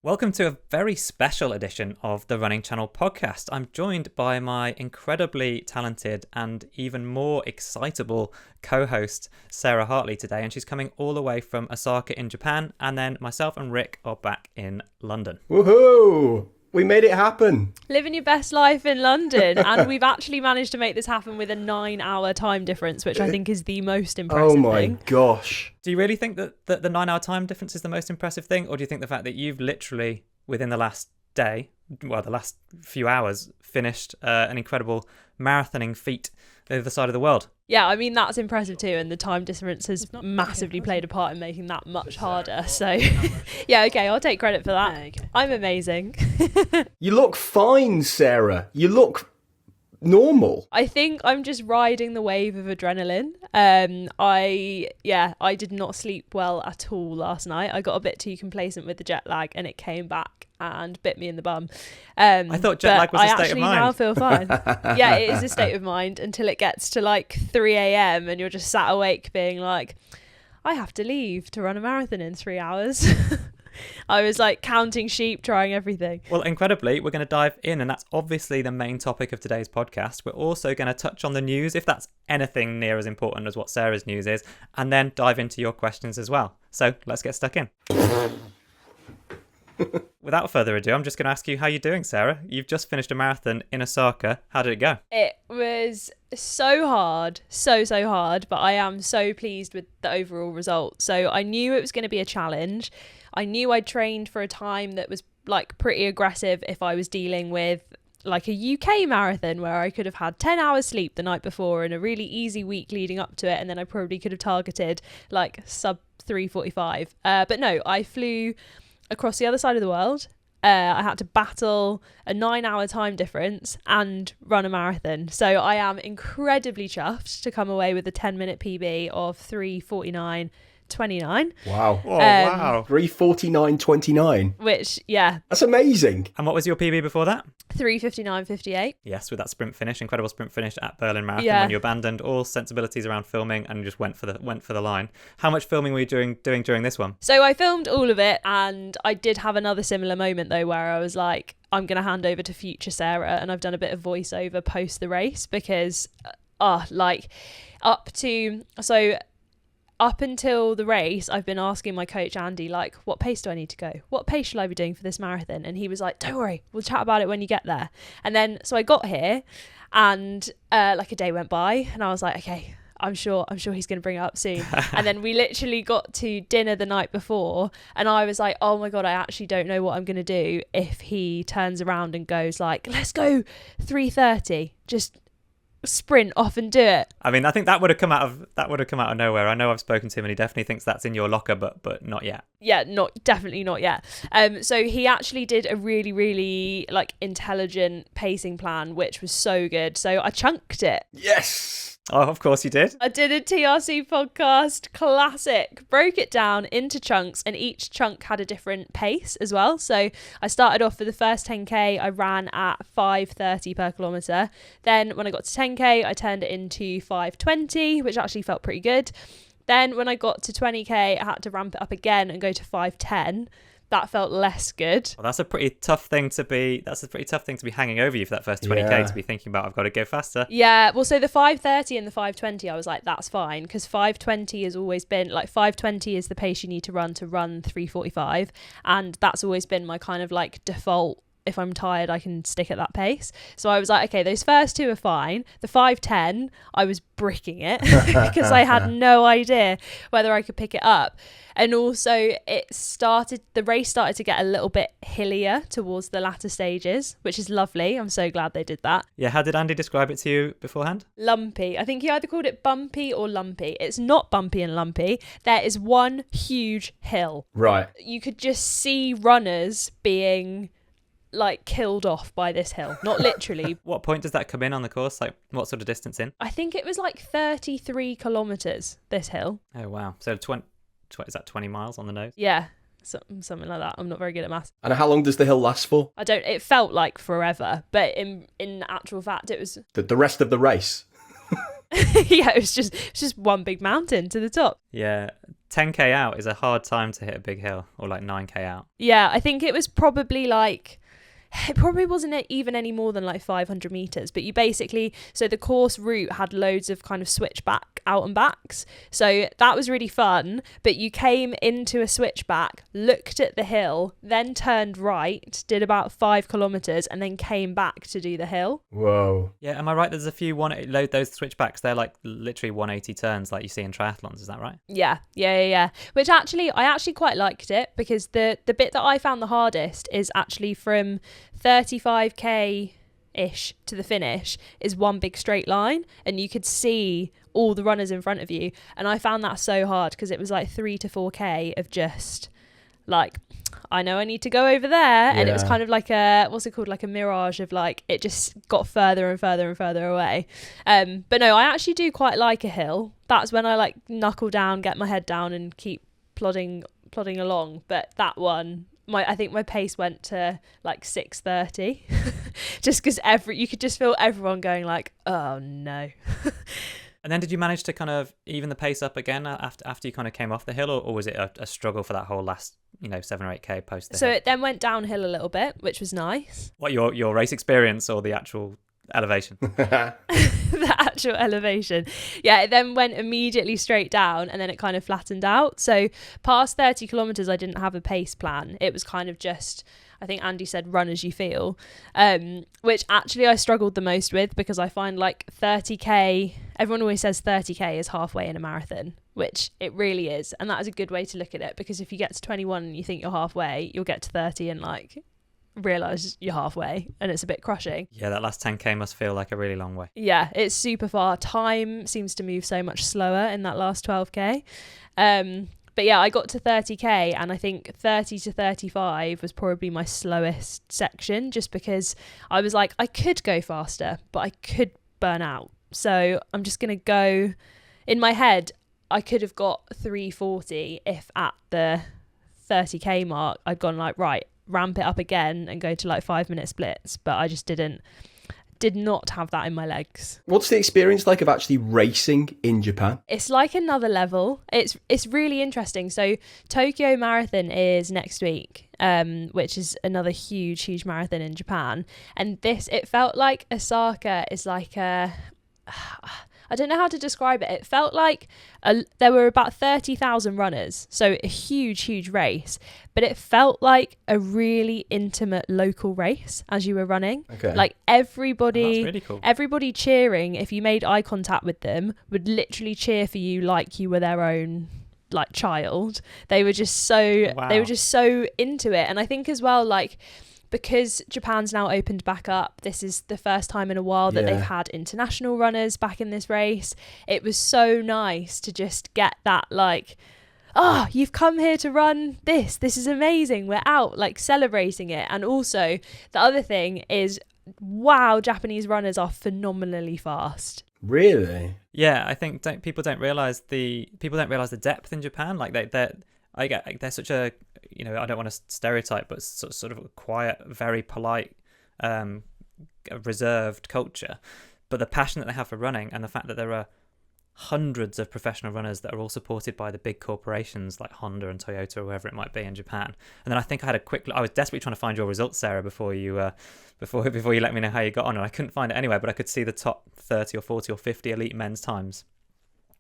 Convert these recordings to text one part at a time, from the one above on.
Welcome to a very special edition of the Running Channel podcast. I'm joined by my incredibly talented and even more excitable co-host, Sarah Hartley, today, and she's coming all the way from Osaka in Japan, and then myself and Rick are back in London. Woohoo! We made it happen. Living your best life in London. And we've actually managed to make this happen with a 9-hour time difference, which I think is the most impressive thing. Oh my gosh. Do you really think that the 9-hour time difference is the most impressive thing? Or do you think the fact that you've literally, within the last day, well, the last few hours, finished an incredible marathoning feat the other side of the world? Yeah, I mean, that's impressive too. And the time difference has massively played a part in making that much harder. So, yeah, okay, I'll take credit for that. I'm amazing. You look fine, Sarah. You look normal. I think I'm just riding the wave of adrenaline. I did not sleep well at all last night. I got a bit too complacent with the jet lag and it came back and bit me in the bum. I thought jet lag was a state of mind. I actually now feel fine. Yeah, it is a state of mind until it gets to like 3 a.m. and you're just sat awake being like, I have to leave to run a marathon in 3 hours. I was like counting sheep, trying everything. Well, incredibly, we're going to dive in, and that's obviously the main topic of today's podcast. We're also going to touch on the news, if that's anything near as important as what Sarah's news is, and then dive into your questions as well. So let's get stuck in. Without further ado, I'm just going to ask you how you're doing, Sarah. You've just finished a marathon in Osaka. How did it go? It was so hard, so hard, but I am so pleased with the overall result. So I knew it was going to be a challenge. I knew I'd trained for a time that was like pretty aggressive if I was dealing with like a UK marathon where I could have had 10 hours sleep the night before and a really easy week leading up to it, and then I probably could have targeted like sub 3:45. But no, I flew across the other side of the world. I had to battle a 9-hour time difference and run a marathon. So I am incredibly chuffed to come away with a 10-minute PB of 3:49.29. Wow. Oh, wow. 3:49.29. Which, yeah. That's amazing. And what was your PB before that? 3:59.58. Yes, with that sprint finish, incredible sprint finish at Berlin Marathon, Yeah. when you abandoned all sensibilities around filming and just went for the line. How much filming were you doing during this one? So I filmed all of it, and I did have another similar moment though where I was like, I'm going to hand over to future Sarah, and I've done a bit of voiceover post the race because up until the race, I've been asking my coach, Andy, like, what pace do I need to go? What pace shall I be doing for this marathon? And he was like, don't worry, we'll chat about it when you get there. And then, so I got here and like a day went by and I was like, okay, I'm sure he's going to bring it up soon. And then we literally got to dinner the night before and I was like, oh my God, I actually don't know what I'm going to do if he turns around and goes like, let's go 3:30, just sprint off and do it. I mean, I think that would have come out of nowhere. I know I've spoken to him and he definitely thinks that's in your locker, but not yet. Yeah, definitely not yet. So he actually did a really, really like intelligent pacing plan, which was so good. So I chunked it. Yes. Oh, of course you did. I did a TRC podcast classic, broke it down into chunks, and each chunk had a different pace as well. So I started off for the first 10k, I ran at 5:30 per kilometre. Then when I got to 10k, I turned it into 5:20, which actually felt pretty good. Then when I got to 20k, I had to ramp it up again and go to 5:10. That felt less good. Well, that's a pretty tough thing to be hanging over you for that first 20k, Yeah. to be thinking about, I've got to go faster. Yeah, well, so the 5:30 and the 5:20, I was like, that's fine, because 5:20 has always been, like, 5:20 is the pace you need to run 3:45, and that's always been my kind of, like, default. If I'm tired, I can stick at that pace. So I was like, okay, those first two are fine. The 5:10, I was bricking it because I had no idea whether I could pick it up. And also the race started to get a little bit hillier towards the latter stages, which is lovely. I'm so glad they did that. Yeah, how did Andy describe it to you beforehand? Lumpy. I think he either called it bumpy or lumpy. It's not bumpy and lumpy. There is one huge hill. Right. You could just see runners being like killed off by this hill, not literally. What point does that come in on the course? Like, what sort of distance in? I think it was like 33 kilometers, this hill. Oh wow, so is that 20 miles on the nose? Yeah, something like that. I'm not very good at maths. And how long does the hill last for? It felt like forever, but in actual fact it was The rest of the race? yeah, it was just one big mountain to the top. Yeah, 10k out is a hard time to hit a big hill, or like 9k out. Yeah, I think it was probably like, it probably wasn't even any more than like 500 meters, but you basically, so the course route had loads of kind of switchback out and backs, so that was really fun. But you came into a switchback, looked at the hill, then turned right, did about 5 kilometers, and then came back to do the hill. Whoa. Yeah, am I right? There's a few those switchbacks. They're like literally 180 turns, like you see in triathlons. Is that right? Yeah. Which actually, I actually quite liked it, because the bit that I found the hardest is actually from 35k ish to the finish is one big straight line, and you could see all the runners in front of you, and I found that so hard because it was like 3 to 4k of just like, I know I need to go over there, and it was kind of like a, what's it called, like a mirage of like, it just got further and further and further away. But no, I actually do quite like a hill. That's when I like knuckle down, get my head down, and keep plodding along. But that one, I think my pace went to like 6:30 just because you could just feel everyone going like, oh no. And then did you manage to kind of even the pace up again after you kind of came off the hill, or was it a struggle for that whole last 7 or 8k post the hill? So it then went downhill a little bit, which was nice. What, your race experience or the actual elevation? The actual elevation. Yeah, it then went immediately straight down, and then it kind of flattened out. So past 30 kilometers I didn't have a pace plan. It was kind of just, I think Andy said, run as you feel, which actually I struggled the most with, because I find like 30k, everyone always says 30k is halfway in a marathon, which it really is, and that is a good way to look at it, because if you get to 21 and you think you're halfway, you'll get to 30 and like realise you're halfway, and it's a bit crushing. Yeah, that last 10k must feel like a really long way. Yeah, it's super far. Time seems to move so much slower in that last 12k. But yeah, I got to 30k, and I think 30 to 35 was probably my slowest section, just because I was like, I could go faster, but I could burn out. So I'm just going to go, in my head, I could have got 3:40 if at the 30k mark I'd gone like, right, ramp it up again and go to like 5-minute splits, but I just did not have that in my legs. What's the experience like of actually racing in Japan? It's like another level. It's really interesting. So Tokyo Marathon is next week, which is another huge marathon in Japan, and it felt like Osaka is like a, I don't know how to describe it. It felt like there were about 30,000 runners, so a huge race, but it felt like a really intimate local race as you were running. Okay. Like everybody, that's really cool. Everybody cheering, if you made eye contact with them, would literally cheer for you like you were their own like child. They were just so into it. And I think as well, like, because Japan's now opened back up, this is the first time in a while that they've had international runners back in this race. It was so nice to just get that like, you've come here to run this is amazing, we're out, like celebrating it. And also the other thing is, wow, Japanese runners are phenomenally fast. Really? Yeah, I think people don't realize the depth in Japan. Like they're such a, I don't want to stereotype, but sort of a quiet, very polite, reserved culture. But the passion that they have for running, and the fact that there are hundreds of professional runners that are all supported by the big corporations like Honda and Toyota or whoever it might be in Japan. And then I think I was desperately trying to find your results, Sarah, before you let me know how you got on, and I couldn't find it anywhere, but I could see the top 30 or 40 or 50 elite men's times.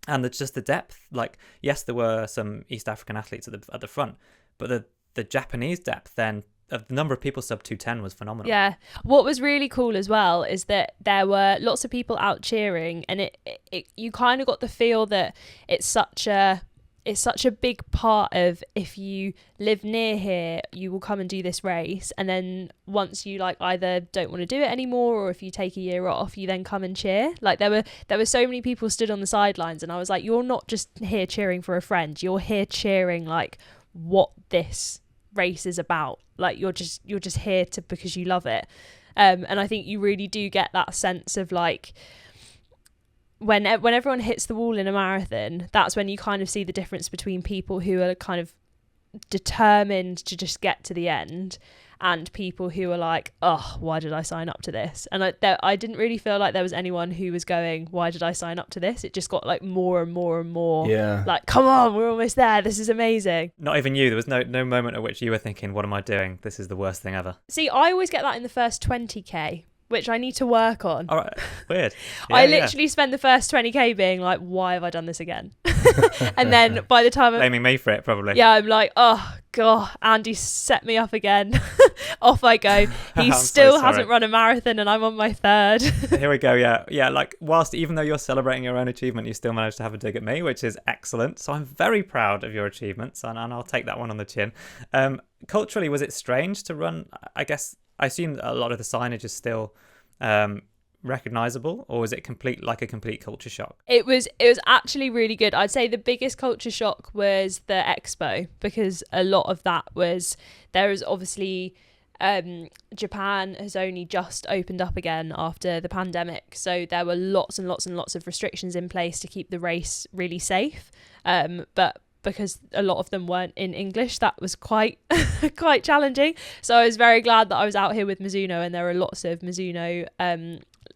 And just the depth, like, yes, there were some East African athletes at the front, but the Japanese depth then of the number of people sub 210 was phenomenal. Yeah. What was really cool as well is that there were lots of people out cheering, and it you kind of got the feel that it's such a big part of, if you live near here, you will come and do this race, and then once you like either don't want to do it anymore, or if you take a year off, you then come and cheer. Like there were so many people stood on the sidelines, and I was like, you're not just here cheering for a friend, you're here cheering like what this race is about. Like you're just here because you love it. And I think you really do get that sense of like, when everyone hits the wall in a marathon, that's when you kind of see the difference between people who are kind of determined to just get to the end, and people who were like, oh, why did I sign up to this? And I didn't really feel like there was anyone who was going, why did I sign up to this? It just got like more and more and more. Yeah. Like, come on, we're almost there. This is amazing. Not even you. There was no moment at which you were thinking, what am I doing? This is the worst thing ever. See, I always get that in the first 20k, which I need to work on. All right. Weird. Yeah, I literally spent the first 20k being like, why have I done this again? And then by the time blaming me for it, probably. yeah, I'm like, oh god, Andy set me up again. Off I go. He still hasn't run a marathon and I'm on my third. Here we go. Yeah, like whilst even though you're celebrating your own achievement, you still managed to have a dig at me, which is excellent. So I'm very proud of your achievements, and I'll take that one on the chin. Culturally, was it strange to run? I guess I assume that a lot of the signage is still recognizable, or is it a complete culture shock? It was actually really good. I'd say the biggest culture shock was the expo, because a lot of that was, there is obviously Japan has only just opened up again after the pandemic, so there were lots and lots and lots of restrictions in place to keep the race really safe, but because a lot of them weren't in English, that was quite quite challenging. So I was very glad that I was out here with Mizuno, and there were lots of Mizuno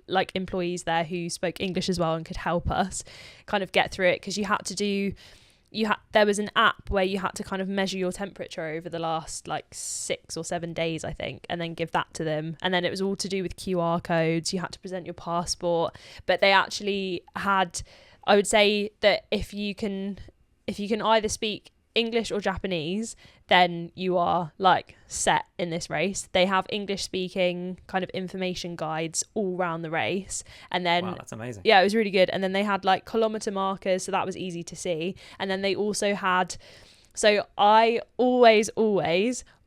like employees there who spoke English as well and could help us kind of get through it, because there was an app where you had to kind of measure your temperature over the last like 6 or 7 days, I think, and then give that to them. And then it was all to do with QR codes. You had to present your passport, but they actually had, I would say that if you can either speak English or Japanese, then you are like set in this race. They have English speaking kind of information guides all around the race, and then wow, that's amazing. Yeah, it was really good. And then they had like kilometer markers, so that was easy to see. And then they also had, so I always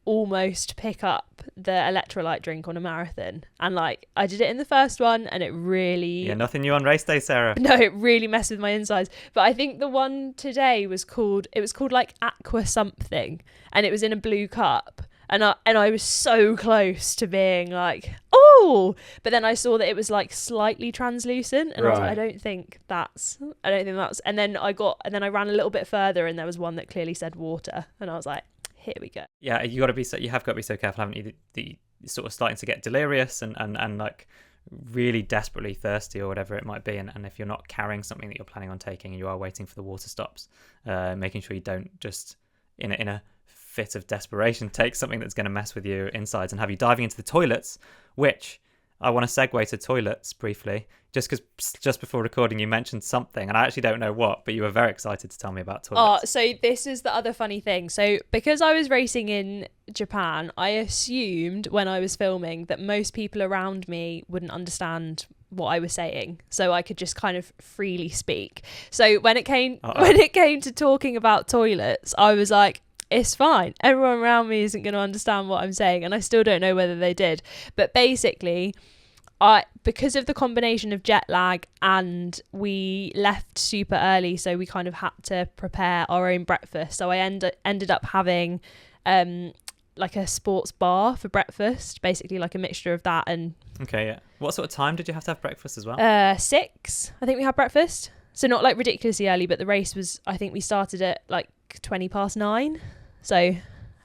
almost pick up the electrolyte drink on a marathon, and like I did it in the first one and it really nothing new on race day, Sarah. No, it really messed with my insides. But I think the one today was called like aqua something, and it was in a blue cup, and I was so close to being like, oh, but then I saw that it was like slightly translucent, and I was like, I don't think that's, and then I ran a little bit further and there was one that clearly said water, and I was like, here we go. Yeah, you have got to be so careful, haven't you? The sort of starting to get delirious and like really desperately thirsty or whatever it might be, and if you're not carrying something that you're planning on taking and you are waiting for the water stops, making sure you don't just in a fit of desperation take something that's going to mess with your insides and have you diving into the toilets, which I want to segue to toilets briefly, just because just before recording you mentioned something, and I actually don't know what, but you were very excited to tell me about toilets. Oh, so this is the other funny thing. So because I was racing in Japan, I assumed when I was filming that most people around me wouldn't understand what I was saying, so I could just kind of freely speak. So when it came to talking about toilets, I was like, it's fine. Everyone around me isn't going to understand what I'm saying, and I still don't know whether they did. But basically, because of the combination of jet lag and we left super early, so we kind of had to prepare our own breakfast. So I ended up having like a sports bar for breakfast, basically like a mixture of that and... Okay, yeah. What sort of time did you have to have breakfast as well? 6, I think we had breakfast. So not like ridiculously early, but the race was, I think we started at like 9:20. So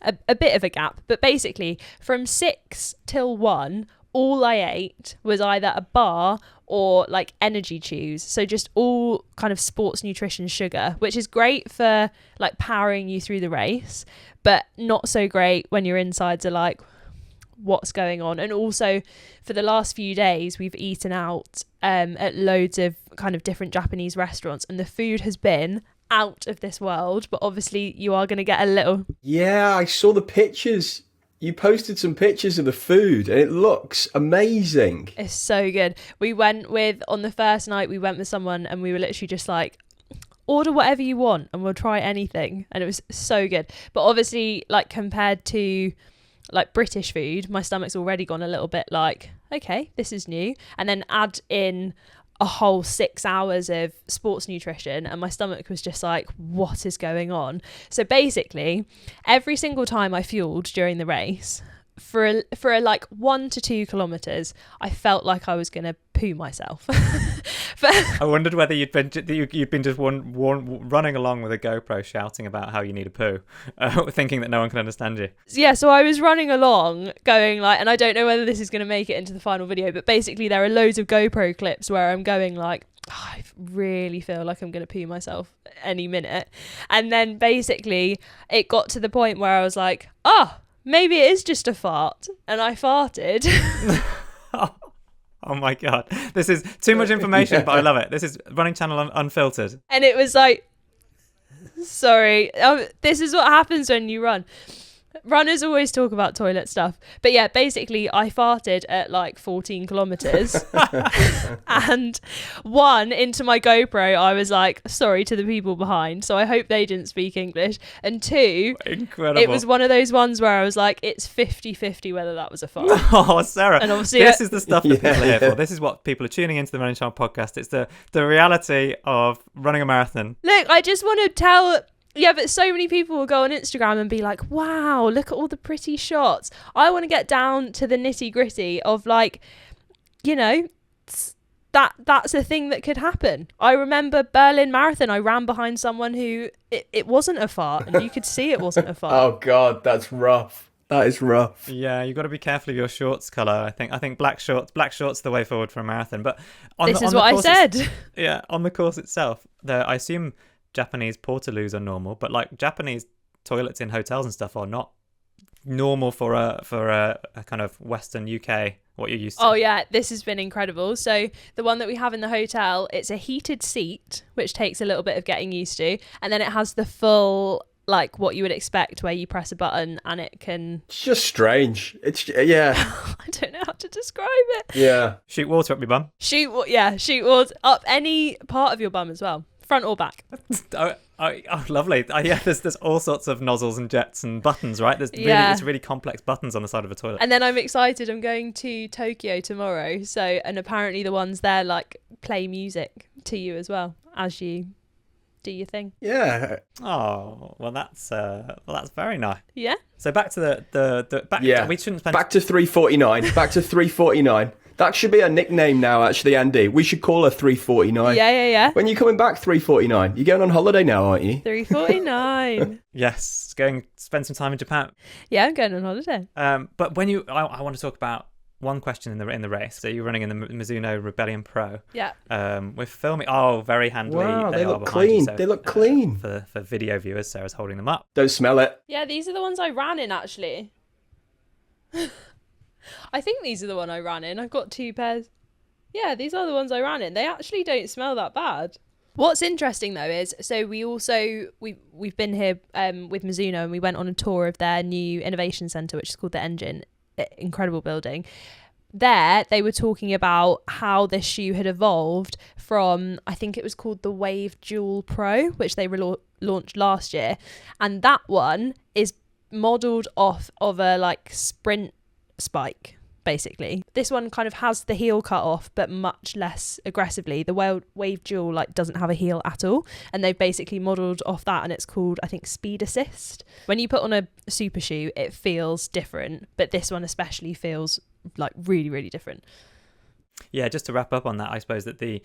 a bit of a gap. But basically from 6 till 1, all I ate was either a bar or like energy chews. So just all kind of sports nutrition sugar, which is great for like powering you through the race, but not so great when your insides are like, what's going on? And also for the last few days, we've eaten out at loads of kind of different Japanese restaurants, and the food has been out of this world, but obviously you are going to get a little... Yeah, I saw the pictures. You posted some pictures of the food and it looks amazing. It's so good. On the first night, we went with someone and we were literally just like, order whatever you want and we'll try anything. And it was so good. But obviously, like compared to like British food, my stomach's already gone a little bit like, okay, this is new. And then add in a whole 6 hours of sports nutrition and my stomach was just like, what is going on? So basically every single time I fueled during the race for like 1 to 2 kilometers, I felt like I was going to poo myself. I wondered whether you'd been just running along with a GoPro shouting about how you need a poo, thinking that no one can understand you. Yeah, so I was running along going like, and I don't know whether this is going to make it into the final video, but basically there are loads of GoPro clips where I'm going like, I really feel like I'm going to poo myself any minute. And then basically it got to the point where I was like, maybe it is just a fart. And I farted. Oh my God. This is too much information, but I love it. This is Running Channel Unfiltered. And it was like, sorry, this is what happens when you run. Runners always talk about toilet stuff. But yeah, basically I farted at like 14 kilometers and one, into my GoPro, I was like, sorry to the people behind. So I hope they didn't speak English. And two, incredible. It was one of those ones where I was like, it's 50-50 whether that was a fart. Oh, Sarah, and obviously this is the stuff that people are here for. This is what people are tuning into the Running Channel podcast. It's the reality of running a marathon. Look, I just want to tell... Yeah, but so many people will go on Instagram and be like, wow, look at all the pretty shots. I want to get down to the nitty gritty of like, you know, that's a thing that could happen. I remember Berlin Marathon. I ran behind someone who it wasn't a fart and you could see it wasn't a fart. Oh God, that's rough. That is rough. Yeah, you've got to be careful of your shorts colour. I think black shorts are the way forward for a marathon. But this is what I said. Yeah, on the course itself, I assume Japanese portaloos are normal, but like Japanese toilets in hotels and stuff are not normal for a kind of Western UK, what you're used to. Oh yeah, this has been incredible. So the one that we have in the hotel, it's a heated seat, which takes a little bit of getting used to, and then it has the full, like what you would expect, where you press a button and it can... It's just strange. It's, yeah. I don't know how to describe it. Yeah. Shoot water up your bum. Shoot water up any part of your bum as well. Front or back. Oh, lovely. Yeah, there's all sorts of nozzles and jets and buttons, right? It's really complex buttons on the side of a toilet. And then I'm excited. I'm going to Tokyo tomorrow. And apparently the ones there like play music to you as well as you do your thing. Yeah. Oh, well, that's very nice. Yeah. So back to we shouldn't spend... Back to 349. Back to 349. That should be a nickname now, actually, Andy. We should call her 349. Yeah. When are you coming back, 349? You're going on holiday now, aren't you? 349. Yes, going to spend some time in Japan. Yeah, I'm going on holiday. But when I want to talk about one question in the race. So you're running in the Mizuno Rebellion Pro. Yeah. We're filming. Oh, very handily. Wow, they look clean. You, so, they look clean. For video viewers, Sarah's holding them up. Don't smell it. Yeah, these are the ones I ran in, actually. I think these are the one I ran in. I've got 2 pairs. Yeah, these are the ones I ran in. They actually don't smell that bad. What's interesting though is, so we've been here with Mizuno, and we went on a tour of their new innovation centre, which is called the Engine. Incredible building. There they were talking about how this shoe had evolved from, I think it was called the Wave Dual Pro, which they launched last year, and that one is modelled off of a like sprint spike. Basically, this one kind of has the heel cut off, but much less aggressively. The Wave Dual like doesn't have a heel at all, and they've basically modelled off that, and it's called, I think, Speed Assist. When you put on a super shoe, it feels different, but this one especially feels like really, really different. Yeah, just to wrap up on that, I suppose that that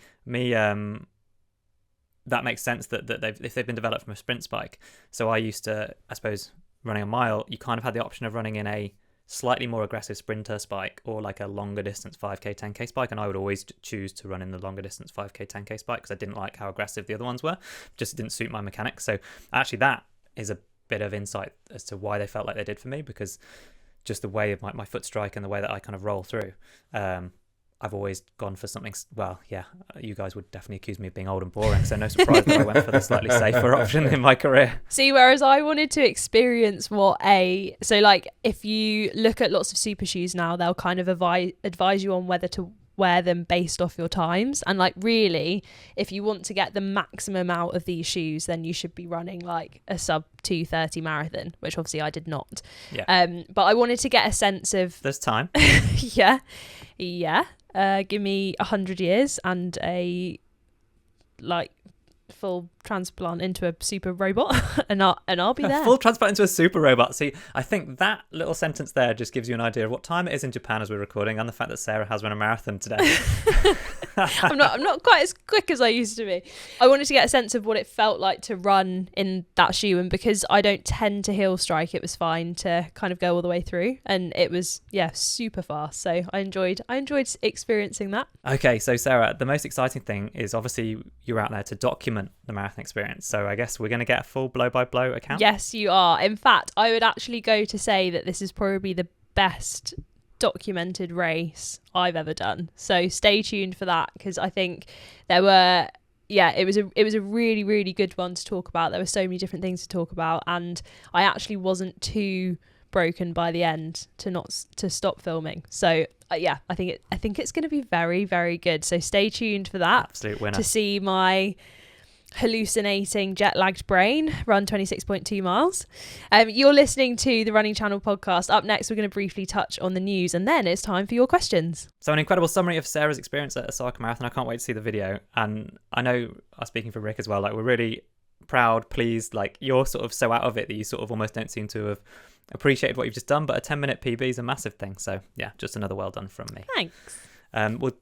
makes sense that if they've been developed from a sprint spike. So I used to, I suppose, running a mile, you kind of had the option of running in a slightly more aggressive sprinter spike or like a longer distance 5k 10k spike, and I would always choose to run in the longer distance 5k 10k spike because I didn't like how aggressive the other ones were. Just didn't suit my mechanics. So actually that is a bit of insight as to why they felt like they did for me, because just the way of my foot strike and the way that I kind of roll through, I've always gone for something. Well, yeah, you guys would definitely accuse me of being old and boring, so no surprise that I went for the slightly safer option in my career. See, whereas I wanted to experience so like if you look at lots of super shoes now, they'll kind of advise you on whether to wear them based off your times, and like really, if you want to get the maximum out of these shoes, then you should be running like a sub 2:30 marathon, which obviously I did not. Yeah. But I wanted to get a sense of there's time. yeah. Give me 100 years and a like full transplant into a super robot and I'll be there. Full transplant into a super robot. See, I think that little sentence there just gives you an idea of what time it is in Japan as we're recording, and the fact that Sarah has run a marathon today. I'm not quite as quick as I used to be. I wanted to get a sense of what it felt like to run in that shoe, and because I don't tend to heel strike, it was fine to kind of go all the way through, and it was super fast. So I enjoyed experiencing that. Okay, so Sarah, the most exciting thing is obviously you're out there to document the marathon experience. So I guess we're going to get a full blow-by-blow account. Yes, you are. In fact, I would actually go to say that this is probably the best documented race I've ever done. So stay tuned for that, because I think there were it was a really, really good one to talk about. There were so many different things to talk about, and I actually wasn't too broken by the end to stop filming. So I think it's going to be very, very good. So stay tuned for that. Absolute winner. To see my hallucinating jet-lagged brain run 26.2 miles. You're listening to the Running Channel podcast. Up next, we're going to briefly touch on the news, and then it's time for your questions. So an incredible summary of Sarah's experience at Osaka Marathon. I can't wait to see the video, and I know I'm speaking for Rick as well, like we're really proud, pleased, like you're sort of so out of it that you sort of almost don't seem to have appreciated what you've just done, but a 10-minute PB is a massive thing. So yeah, just another well done from me. Thanks. And we're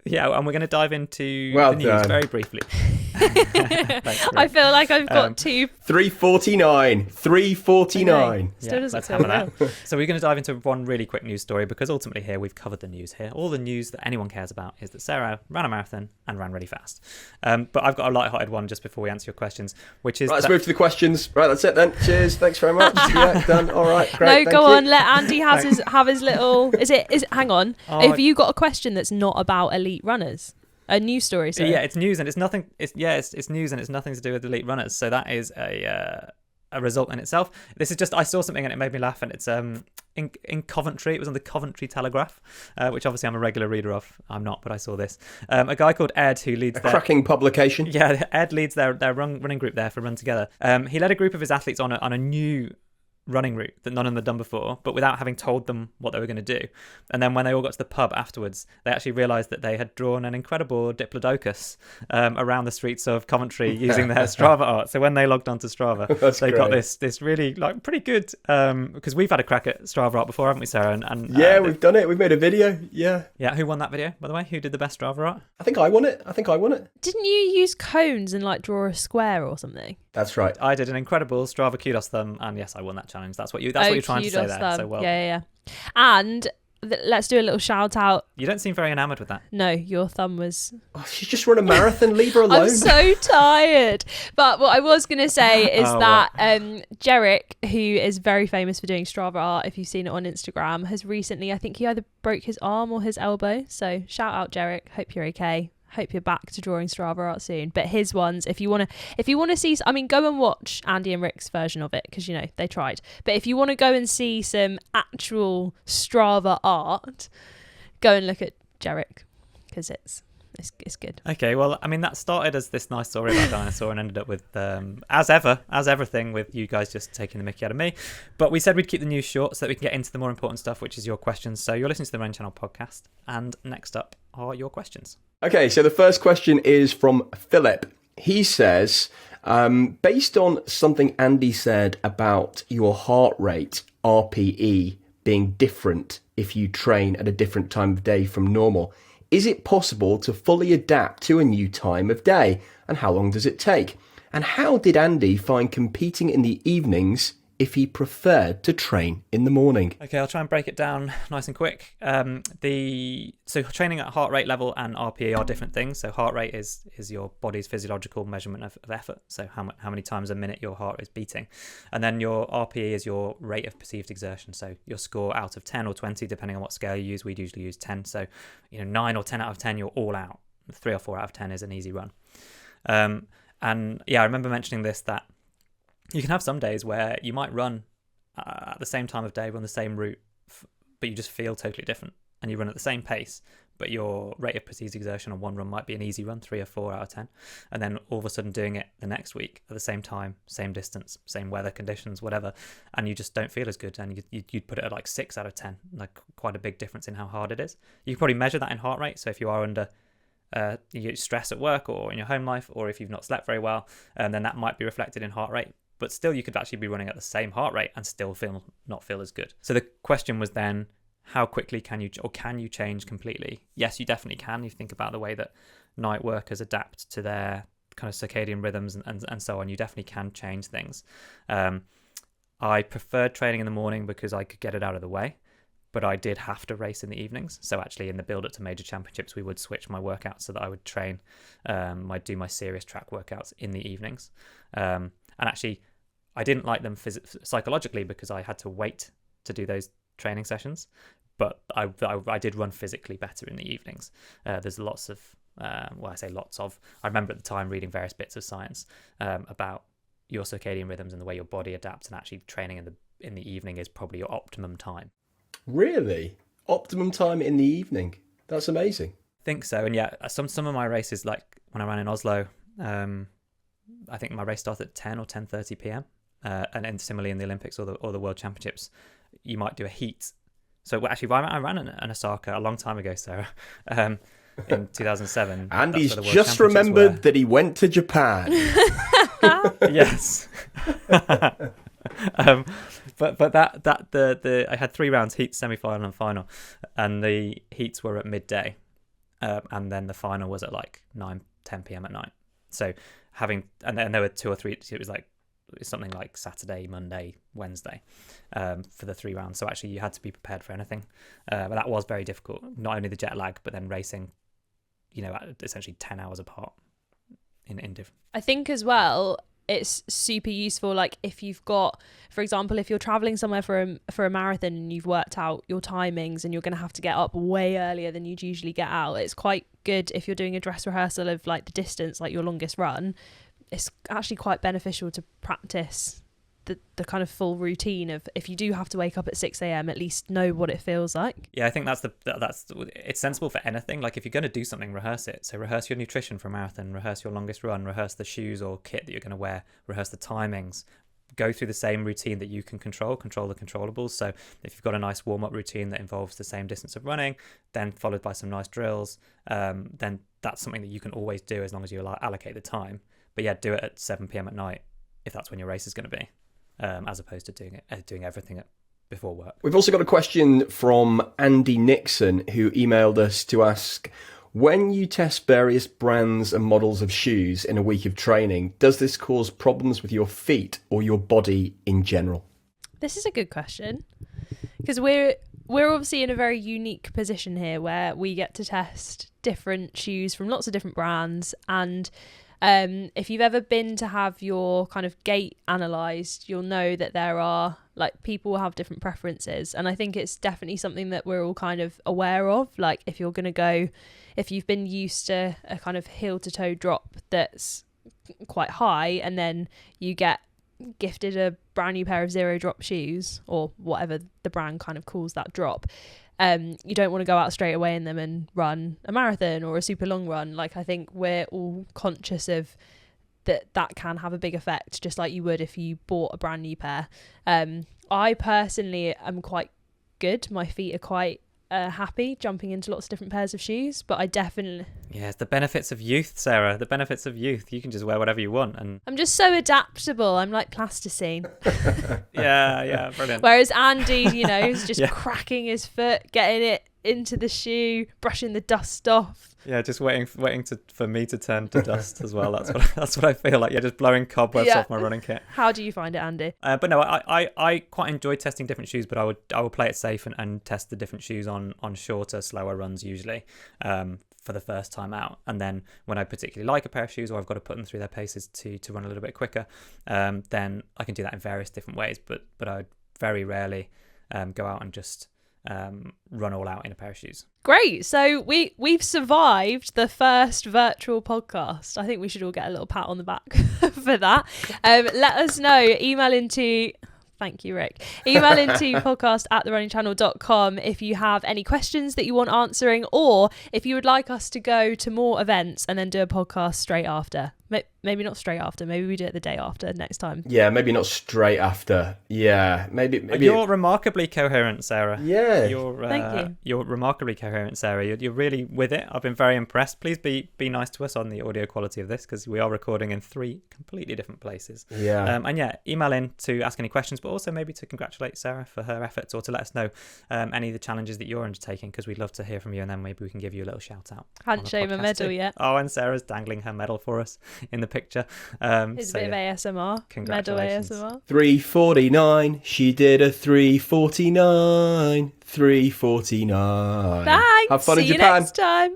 going to dive into the news very briefly. Thanks, I feel like I've got 3:49. Let's hammer that. So we're going to dive into one really quick news story, because ultimately here we've covered the news here. All the news that anyone cares about is that Sarah ran a marathon and ran really fast. But I've got a light-hearted one just before we answer your questions, which is... Right, let's move to the questions. Right, that's it then. Cheers. Thanks very much. Yeah, done. All right, great. No, go on. Let Andy have his little... Hang on. Have you got a question that's not about elite runners? A news story, sorry. Yeah, it's news, and it's nothing. It's news, and it's nothing to do with elite runners. So that is a result in itself. This is just, I saw something and it made me laugh, and it's in Coventry. It was on the Coventry Telegraph, which obviously I'm a regular reader of. I'm not, but I saw this. A guy called Ed, who leads a cracking publication. Yeah, Ed leads their running group there for Run Together. He led a group of his athletes on a new running route that none of them had done before, but without having told them what they were going to do. And then when they all got to the pub afterwards, they actually realised that they had drawn an incredible diplodocus around the streets of Coventry using their Strava art. So when they logged onto Strava, they got this really like pretty good, because we've had a crack at Strava art before, haven't we, Sarah? And we've done it. We've made a video. Yeah. Who won that video, by the way? Who did the best Strava art? I think I won it. Didn't you use cones and like draw a square or something? That's right. I did an incredible Strava kudos thumb, and yes, I won that challenge. That's what you're trying to say there. Thumb. So well. Yeah. And let's do a little shout out. You don't seem very enamoured with that. No, your thumb was... Oh, she's just run a marathon. Leave her alone. I'm so tired. But what I was going to say is that Jarek, who is very famous for doing Strava art, if you've seen it on Instagram, has recently, I think he either broke his arm or his elbow. So shout out Jarek. Hope you're okay. Hope you're back to drawing Strava art soon. But his ones, if you want to see, I mean, go and watch Andy and Rick's version of it, because you know they tried. But if you want to go and see some actual Strava art, go and look at Jarek, because it's good. Okay, well, I mean, that started as this nice story about dinosaur and ended up with, as everything, with you guys just taking the mickey out of me. But we said we'd keep the news short so that we can get into the more important stuff, which is your questions. So you're listening to the Running Channel podcast, and next up are your questions. Okay, so the first question is from Philip. He says, based on something Andy said about your heart rate, RPE, being different if you train at a different time of day from normal, is it possible to fully adapt to a new time of day? And how long does it take? And how did Andy find competing in the evenings if he preferred to train in the morning? Okay, I'll try and break it down nice and quick. So training at heart rate level and RPE are different things. So heart rate is your body's physiological measurement of effort. So how many times a minute your heart is beating. And then your RPE is your rate of perceived exertion. So your score out of 10 or 20, depending on what scale you use. We'd usually use 10. So 9 or 10 out of 10, you're all out. 3 or 4 out of 10 is an easy run. And yeah, I remember mentioning this, that you can have some days where you might run at the same time of day, run the same route, but you just feel totally different. And you run at the same pace, but your rate of perceived exertion on one run might be an easy run, 3 or 4 out of 10. And then all of a sudden doing it the next week at the same time, same distance, same weather conditions, whatever, and you just don't feel as good. And you'd put it at like 6 out of 10, like quite a big difference in how hard it is. You can probably measure that in heart rate. So if you are under stress at work or in your home life, or if you've not slept very well, then that might be reflected in heart rate. But still, you could actually be running at the same heart rate and still not feel as good. So the question was then, how quickly can you change completely? Yes, you definitely can. You think about the way that night workers adapt to their kind of circadian rhythms and so on. You definitely can change things. I preferred training in the morning because I could get it out of the way, but I did have to race in the evenings. So actually in the build up to major championships, we would switch my workouts so that I would train, I'd do my serious track workouts in the evenings. And actually I didn't like them psychologically because I had to wait to do those training sessions, but I did run physically better in the evenings. There's lots of, I remember at the time reading various bits of science about your circadian rhythms and the way your body adapts, and actually training in the evening is probably your optimum time. Really? Optimum time in the evening? That's amazing. I think so. And yeah, some of my races, like when I ran in Oslo, I think my race started at 10 or 10:30 p.m. And then similarly in the Olympics or the World Championships, you might do a heat. So actually, I ran in Osaka a long time ago, Sarah, in 2007. Andy's just remembered that he went to Japan. Yes. But I had 3 rounds: heat, semi-final, and final. And the heats were at midday, and then the final was at like 9-10 p.m. at night. So and there were 2 or 3. It was like something like Saturday, Monday, Wednesday, for the 3 rounds. So actually you had to be prepared for anything. But that was very difficult. Not only the jet lag, but then racing, essentially 10 hours apart in different. I think as well, it's super useful. Like if you've got, for example, if you're traveling somewhere for a marathon and you've worked out your timings and you're going to have to get up way earlier than you'd usually get out, it's quite good if you're doing a dress rehearsal of like the distance, like your longest run. It's actually quite beneficial to practice the kind of full routine of, if you do have to wake up at 6 a.m, at least know what it feels like. Yeah, I think it's sensible for anything. Like if you're going to do something, rehearse it. So rehearse your nutrition for a marathon, rehearse your longest run, rehearse the shoes or kit that you're going to wear, rehearse the timings. Go through the same routine that you can control the controllables. So if you've got a nice warm-up routine that involves the same distance of running, then followed by some nice drills, then that's something that you can always do as long as you allocate the time. But yeah, do it at 7 p.m. at night if that's when your race is going to be, as opposed to doing everything before work. We've also got a question from Andy Nixon, who emailed us to ask, when you test various brands and models of shoes in a week of training, does this cause problems with your feet or your body in general? This is a good question, because we're obviously in a very unique position here where we get to test different shoes from lots of different brands. And if you've ever been to have your kind of gait analysed, you'll know that there are, like, people have different preferences. And I think it's definitely something that we're all kind of aware of. Like if you've been used to a kind of heel to toe drop that's quite high, and then you get gifted a brand new pair of zero drop shoes, or whatever the brand kind of calls that drop, you don't want to go out straight away in them and run a marathon or a super long run. Like, I think we're all conscious of that can have a big effect, just like you would if you bought a brand new pair. I personally am quite good. My feet are quite happy jumping into lots of different pairs of shoes, but I definitely... Yeah, it's the benefits of youth, Sarah. The benefits of youth. You can just wear whatever you want. And I'm just so adaptable. I'm like plasticine. Yeah, brilliant. Whereas Andy, is just cracking his foot, getting it into the shoe, brushing the dust off. Yeah, just waiting for me to turn to dust as well. That's what I feel like. Yeah, just blowing cobwebs off my running kit. How do you find it, Andy? But no, I quite enjoy testing different shoes, but I would play it safe and test the different shoes on shorter, slower runs usually, for the first time out. And then when I particularly like a pair of shoes, or I've got to put them through their paces to run a little bit quicker, then I can do that in various different ways. But I would very rarely go out and just run all out in a pair of shoes. Great. So we've survived the first virtual podcast. I think we should all get a little pat on the back for that. Let us know. Thank you, Rick. Email into podcast@therunningchannel.com if you have any questions that you want answering, or if you would like us to go to more events and then do a podcast straight after. Maybe not straight after. Maybe we do it the day after next time. Yeah, maybe not straight after. Yeah, maybe. You're remarkably coherent, Sarah. Yeah. Thank you. You're remarkably coherent, Sarah. You're really with it. I've been very impressed. Please be nice to us on the audio quality of this, because we are recording in 3 completely different places. Yeah. And yeah, email in to ask any questions, but also maybe to congratulate Sarah for her efforts, or to let us know any of the challenges that you're undertaking, because we'd love to hear from you, and then maybe we can give you a little shout out. Hadn't shown my medal yet. Oh, and Sarah's dangling her medal for us in the picture. It's a bit of ASMR. Congratulations. Medal ASMR. 3:49. She did a 3:49. 3:49. Thanks. Have fun in See you Japan. next time.